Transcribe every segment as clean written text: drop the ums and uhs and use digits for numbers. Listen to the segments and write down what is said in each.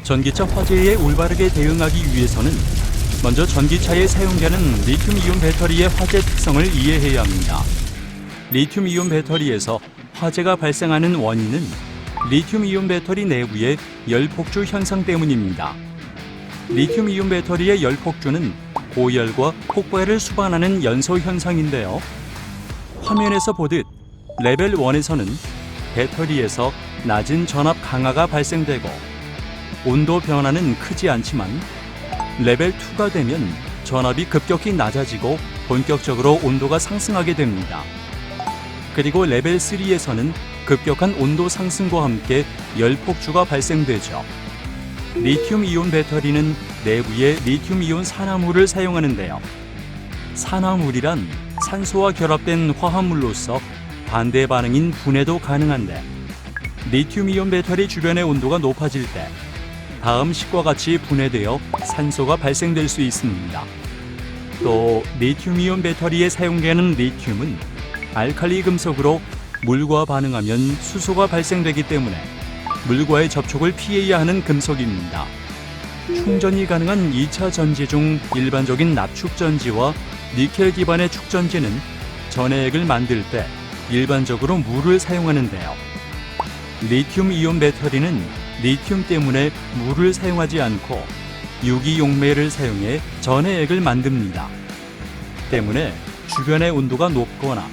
전기차 화재에 올바르게 대응하기 위해서는 먼저 전기차에 사용되는 리튬이온 배터리의 화재 특성을 이해해야 합니다. 리튬이온 배터리에서 화재가 발생하는 원인은 리튬이온 배터리 내부의 열폭주 현상 때문입니다. 리튬이온 배터리의 열폭주는 고열과 폭발을 수반하는 연소 현상인데요. 화면에서 보듯 레벨 1에서는 배터리에서 낮은 전압 강화가 발생되고 온도 변화는 크지 않지만 레벨 2가 되면 전압이 급격히 낮아지고 본격적으로 온도가 상승하게 됩니다. 그리고 레벨 3에서는 급격한 온도 상승과 함께 열폭주가 발생되죠. 리튬이온 배터리는 내부에 리튬이온 산화물을 사용하는데요. 산화물이란 산소와 결합된 화합물로서 반대 반응인 분해도 가능한데 리튬이온 배터리 주변의 온도가 높아질 때 다음 식과 같이 분해되어 산소가 발생될 수 있습니다. 또 리튬이온 배터리에 사용되는 리튬은 알칼리 금속으로 물과 반응하면 수소가 발생되기 때문에 물과의 접촉을 피해야 하는 금속입니다. 충전이 가능한 2차 전지 중 일반적인 납축 전지와 니켈 기반의 축전지는 전해액을 만들 때 일반적으로 물을 사용하는데요. 리튬이온 배터리는 리튬 때문에 물을 사용하지 않고 유기용매를 사용해 전해액을 만듭니다. 때문에 주변의 온도가 높거나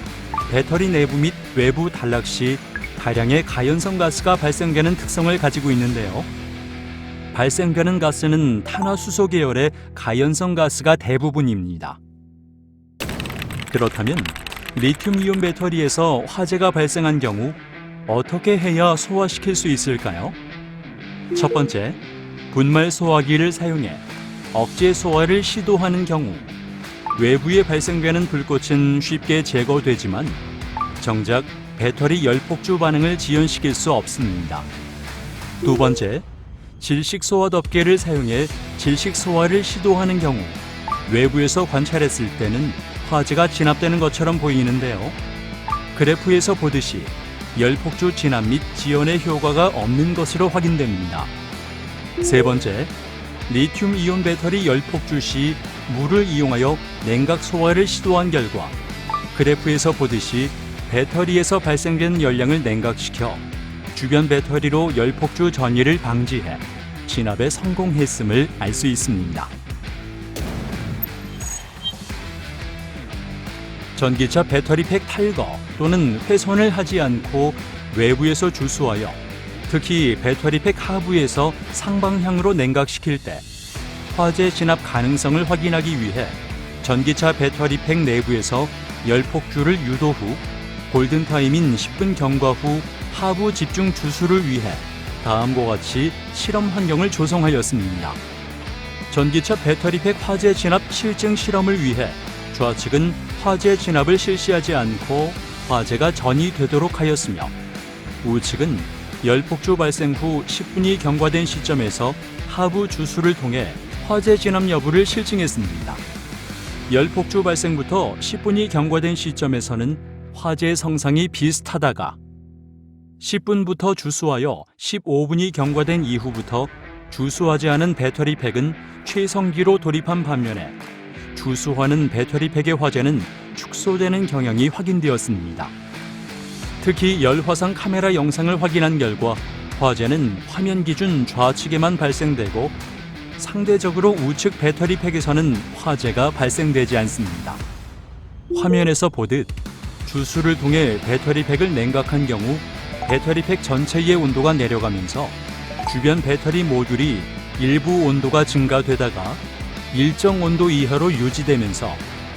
배터리 내부 및 외부 단락 시 다량의 가연성 가스가 발생되는 특성을 가지고 있는데요. 발생되는 가스는 탄화수소 계열의 가연성 가스가 대부분입니다. 그렇다면 리튬이온 배터리에서 화재가 발생한 경우 어떻게 해야 소화시킬 수 있을까요? 첫 번째, 분말 소화기를 사용해 억제 소화를 시도하는 경우 외부에 발생되는 불꽃은 쉽게 제거되지만 정작 배터리 열폭주 반응을 지연시킬 수 없습니다. 두 번째, 질식 소화 덮개를 사용해 질식 소화를 시도하는 경우 외부에서 관찰했을 때는 화재가 진압되는 것처럼 보이는데요. 그래프에서 보듯이 열폭주 진압 및 지연의 효과가 없는 것으로 확인됩니다. 세 번째, 리튬이온 배터리 열폭주 시 물을 이용하여 냉각 소화를 시도한 결과 그래프에서 보듯이 배터리에서 발생된 열량을 냉각시켜 주변 배터리로 열폭주 전이를 방지해 진압에 성공했음을 알 수 있습니다. 전기차 배터리팩 탈거 또는 훼손을 하지 않고 외부에서 주수하여 특히 배터리팩 하부에서 상방향으로 냉각시킬 때 화재 진압 가능성을 확인하기 위해 전기차 배터리팩 내부에서 열폭주를 유도 후 골든타임인 10분 경과 후 하부 집중 주수를 위해 다음과 같이 실험 환경을 조성하였습니다. 전기차 배터리팩 화재 진압 실증 실험을 위해 좌측은 화재 진압을 실시하지 않고 화재가 전이되도록 하였으며 우측은 열폭주 발생 후 10분이 경과된 시점에서 하부 주수를 통해 화재 진압 여부를 실증했습니다. 열폭주 발생부터 10분이 경과된 시점에서는 화재 성상이 비슷하다가 10분부터 주수하여 15분이 경과된 이후부터 주수하지 않은 배터리팩은 최성기로 돌입한 반면에 주수하는 배터리팩의 화재는 축소되는 경향이 확인되었습니다. 특히 열화상 카메라 영상을 확인한 결과 화재는 화면 기준 좌측에만 발생되고 상대적으로 우측 배터리팩에서는 화재가 발생되지 않습니다. 화면에서 보듯 주수를 통해 배터리팩을 냉각한 경우 배터리팩 전체의 온도가 내려가면서 주변 배터리 모듈이 일부 온도가 증가되다가 일정 온도 이하로 유지되면서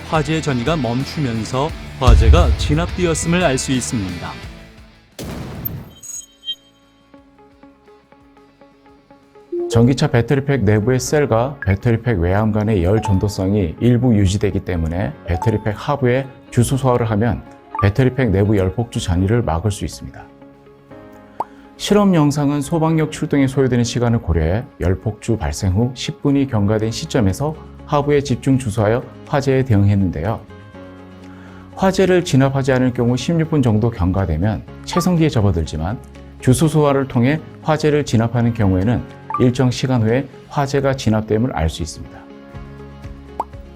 화재 전이가 멈추면서 화재가 진압되었음을 알 수 있습니다. 전기차 배터리팩 내부의 셀과 배터리팩 외암 간의 열 전도성이 일부 유지되기 때문에 배터리팩 하부에 주수 소화를 하면 배터리팩 내부 열폭주 전이를 막을 수 있습니다. 실험 영상은 소방력 출동에 소요되는 시간을 고려해 열폭주 발생 후 10분이 경과된 시점에서 하부에 집중 주수하여 화재에 대응했는데요. 화재를 진압하지 않을 경우 16분 정도 경과되면 채성기에 접어들지만 주수 소화를 통해 화재를 진압하는 경우에는 일정 시간 후에 화재가 진압됨을 알 수 있습니다.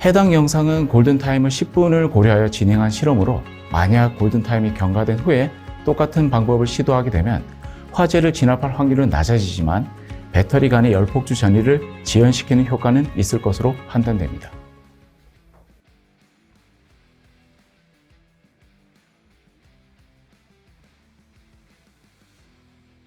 해당 영상은 골든타임을 10분을 고려하여 진행한 실험으로 만약 골든타임이 경과된 후에 똑같은 방법을 시도하게 되면 화재를 진압할 확률은 낮아지지만 배터리 간의 열폭주 전이를 지연시키는 효과는 있을 것으로 판단됩니다.